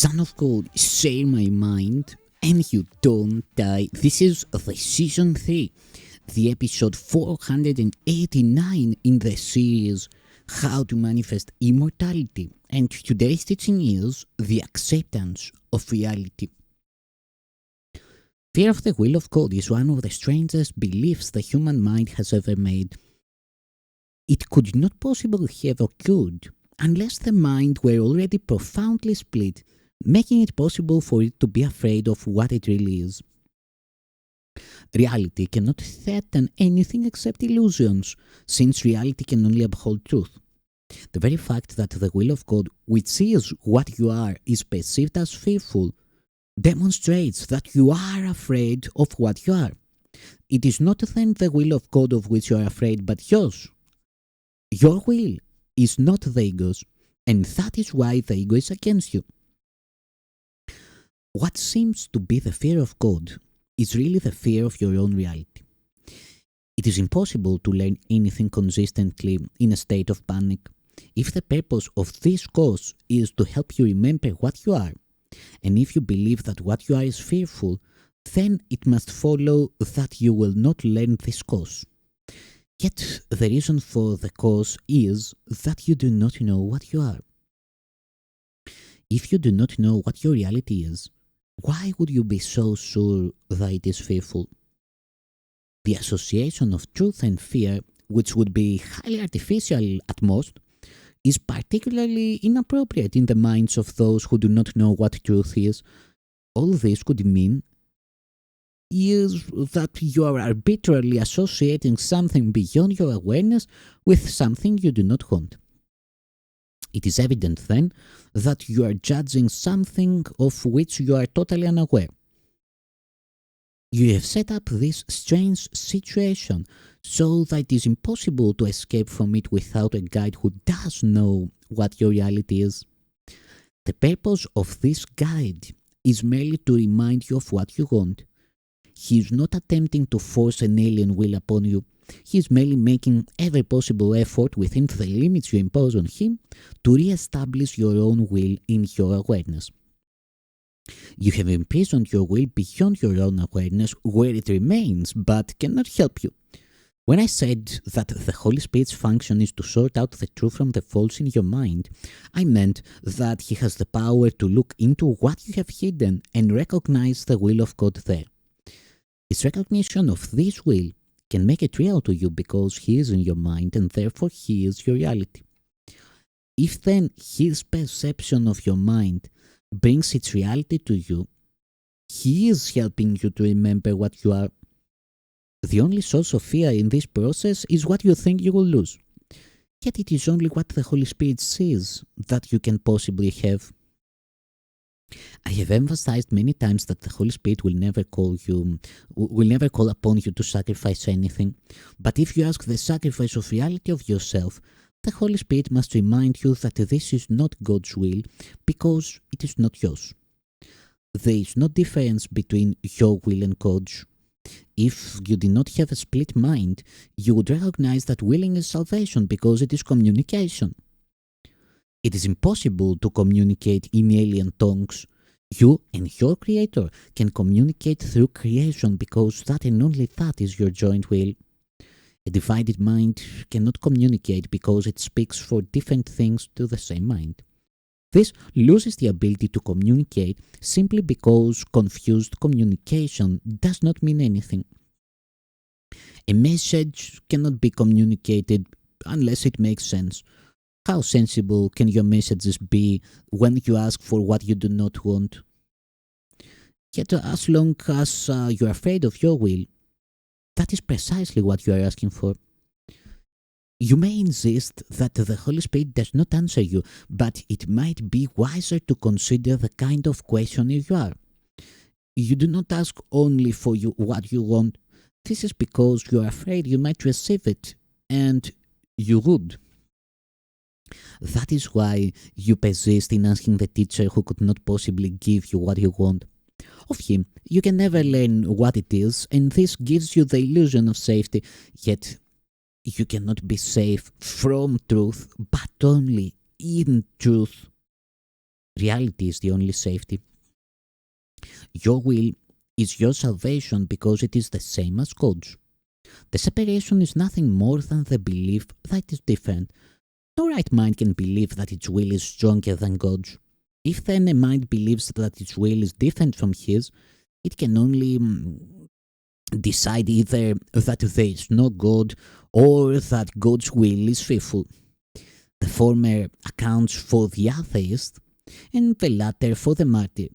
Son of God, share my mind, and you don't die. This is the season 3, the episode 489 in the series How to Manifest Immortality, and today's teaching is the acceptance of reality. Fear of the will of God is one of the strangest beliefs the human mind has ever made. It could not possibly have occurred unless the mind were already profoundly split, making it possible for it to be afraid of what it really is. Reality cannot threaten anything except illusions, since reality can only uphold truth. The very fact that the will of God, which is what you are, is perceived as fearful, demonstrates that you are afraid of what you are. It is not then the will of God of which you are afraid, but yours. Your will is not the ego's, and that is why the ego is against you. What seems to be the fear of God is really the fear of your own reality. It is impossible to learn anything consistently in a state of panic. If the purpose of this course is to help you remember what you are, and if you believe that what you are is fearful, then it must follow that you will not learn this course. Yet the reason for the course is that you do not know what you are. If you do not know what your reality is, why would you be so sure that it is fearful? The association of truth and fear, which would be highly artificial at most, is particularly inappropriate in the minds of those who do not know what truth is. All this could mean is that you are arbitrarily associating something beyond your awareness with something you do not want. It is evident then that you are judging something of which you are totally unaware. You have set up this strange situation so that it is impossible to escape from it without a guide who does know what your reality is. The purpose of this guide is merely to remind you of what you want. He is not attempting to force an alien will upon you. He is merely making every possible effort within the limits you impose on him to re-establish your own will in your awareness. You have imprisoned your will beyond your own awareness where it remains but cannot help you. When I said that the Holy Spirit's function is to sort out the true from the false in your mind, I meant that he has the power to look into what you have hidden and recognize the will of God there. His recognition of this will can make it real to you because he is in your mind and therefore he is your reality. If then his perception of your mind brings its reality to you, he is helping you to remember what you are. The only source of fear in this process is what you think you will lose. Yet it is only what the Holy Spirit sees that you can possibly have. I have emphasized many times that the Holy Spirit will never call upon you to sacrifice anything. But if you ask the sacrifice of reality of yourself, the Holy Spirit must remind you that this is not God's will because it is not yours. There is no difference between your will and God's. If you did not have a split mind, you would recognize that willing is salvation because it is communication. It is impossible to communicate in alien tongues. You and your Creator can communicate through creation because that and only that is your joint will. A divided mind cannot communicate because it speaks for different things to the same mind. This loses the ability to communicate simply because confused communication does not mean anything. A message cannot be communicated unless it makes sense. How sensible can your messages be when you ask for what you do not want? Yet as long as you are afraid of your will, that is precisely what you are asking for. You may insist that the Holy Spirit does not answer you, but it might be wiser to consider the kind of questioner you are. You do not ask only for what you want. This is because you are afraid you might receive it, and you would. That is why you persist in asking the teacher who could not possibly give you what you want. Of him, you can never learn what it is, and this gives you the illusion of safety. Yet, you cannot be safe from truth, but only in truth. Reality is the only safety. Your will is your salvation because it is the same as God's. The separation is nothing more than the belief that it is different. No right mind can believe that its will is stronger than God's. If then a mind believes that its will is different from his, it can only decide either that there is no God or that God's will is fearful. The former accounts for the atheist and the latter for the martyr,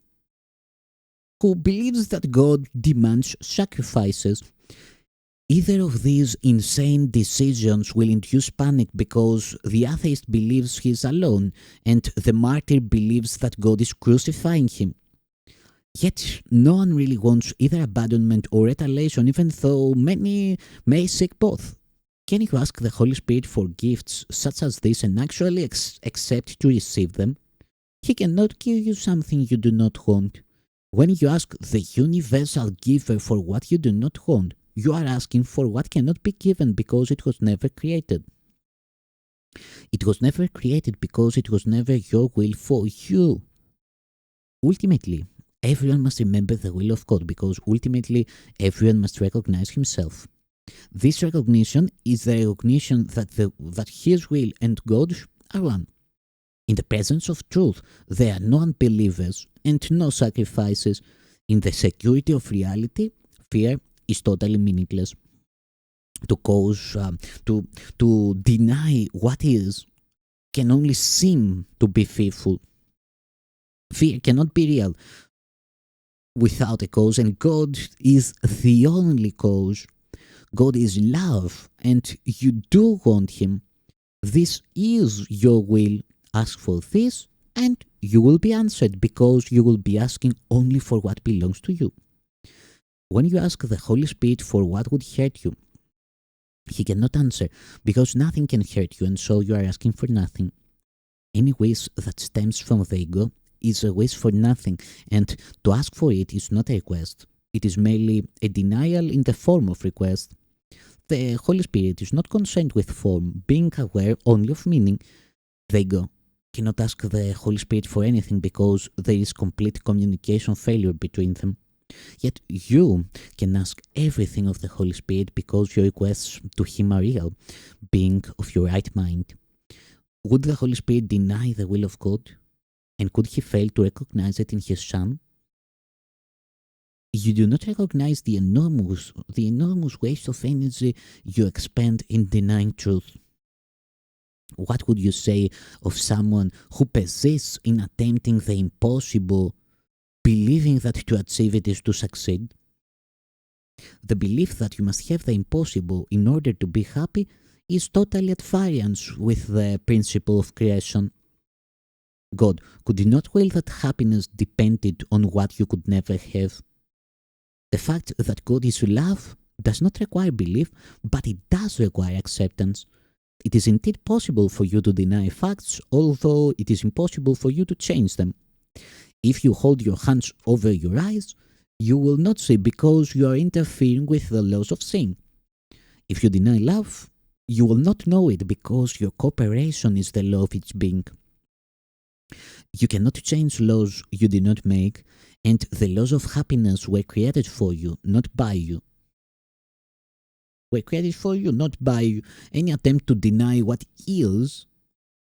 who believes that God demands sacrifices. Either of these insane decisions will induce panic because the atheist believes he is alone and the martyr believes that God is crucifying him. Yet no one really wants either abandonment or retaliation, even though many may seek both. Can you ask the Holy Spirit for gifts such as this and actually accept to receive them? He cannot give you something you do not want. When you ask the universal giver for what you do not want, you are asking for what cannot be given because it was never created. It was never created because it was never your will for you. Ultimately, everyone must remember the will of God because ultimately everyone must recognize himself. This recognition is the recognition that his will and God's are one. In the presence of truth, there are no unbelievers and no sacrifices. In the security of reality, fear is totally meaningless. To deny what is can only seem to be fearful. Fear cannot be real without a cause, and God is the only cause. God is love, and you do want Him. This is your will. Ask for this, and you will be answered because you will be asking only for what belongs to you. When you ask the Holy Spirit for what would hurt you, He cannot answer because nothing can hurt you, and so you are asking for nothing. Any wish that stems from the ego is a wish for nothing, and to ask for it is not a request. It is merely a denial in the form of request. The Holy Spirit is not concerned with form, being aware only of meaning. The ego cannot ask the Holy Spirit for anything because there is complete communication failure between them. Yet you can ask everything of the Holy Spirit because your requests to Him are real, being of your right mind. Would the Holy Spirit deny the will of God? And could He fail to recognize it in His Son? You do not recognize the enormous waste of energy you expend in denying truth. What would you say of someone who persists in attempting the impossible, believing that to achieve it is to succeed? The belief that you must have the impossible in order to be happy is totally at variance with the principle of creation. God could not will that happiness depended on what you could never have. The fact that God is love does not require belief, but it does require acceptance. It is indeed possible for you to deny facts, although it is impossible for you to change them. If you hold your hands over your eyes, you will not see because you are interfering with the laws of sin. If you deny love, you will not know it because your cooperation is the law of its being. You cannot change laws you did not make, and the laws of happiness were created for you, not by you. Were created for you, not by you. Any attempt to deny what is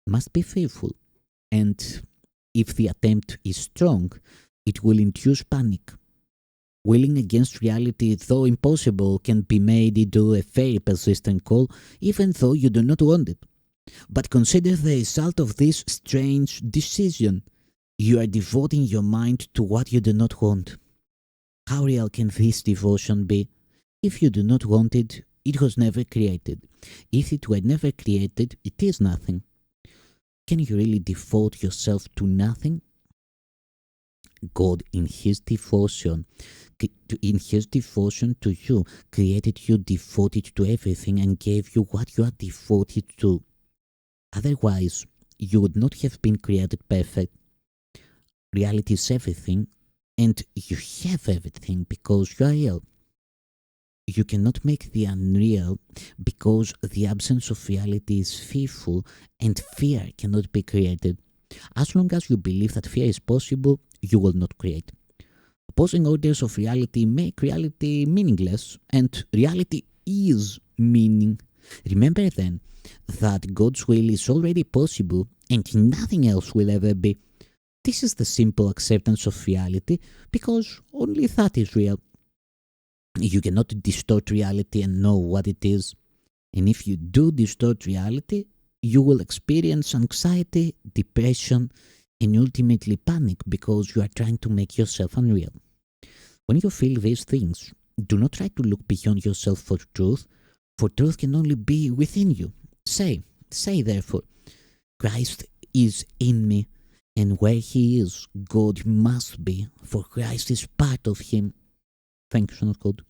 must be fearful, and if the attempt is strong, it will induce panic. Willing against reality, though impossible, can be made into a very persistent call, even though you do not want it. But consider the result of this strange decision. You are devoting your mind to what you do not want. How real can this devotion be? If you do not want it, it was never created. If it were never created, it is nothing. Can you really devote yourself to nothing? God, in His devotion to you, created you devoted to everything and gave you what you are devoted to. Otherwise, you would not have been created perfect. Reality is everything, and you have everything because you are real. You cannot make the unreal because the absence of reality is fearful, and fear cannot be created. As long as you believe that fear is possible, you will not create. Opposing orders of reality make reality meaningless, and reality is meaning. Remember then that God's will is already possible and nothing else will ever be. This is the simple acceptance of reality because only that is real. You cannot distort reality and know what it is. And if you do distort reality, you will experience anxiety, depression, and ultimately panic because you are trying to make yourself unreal. When you feel these things, do not try to look beyond yourself for truth can only be within you. Say therefore, Christ is in me, and where he is, God must be, for Christ is part of him. Thank you, Son of God.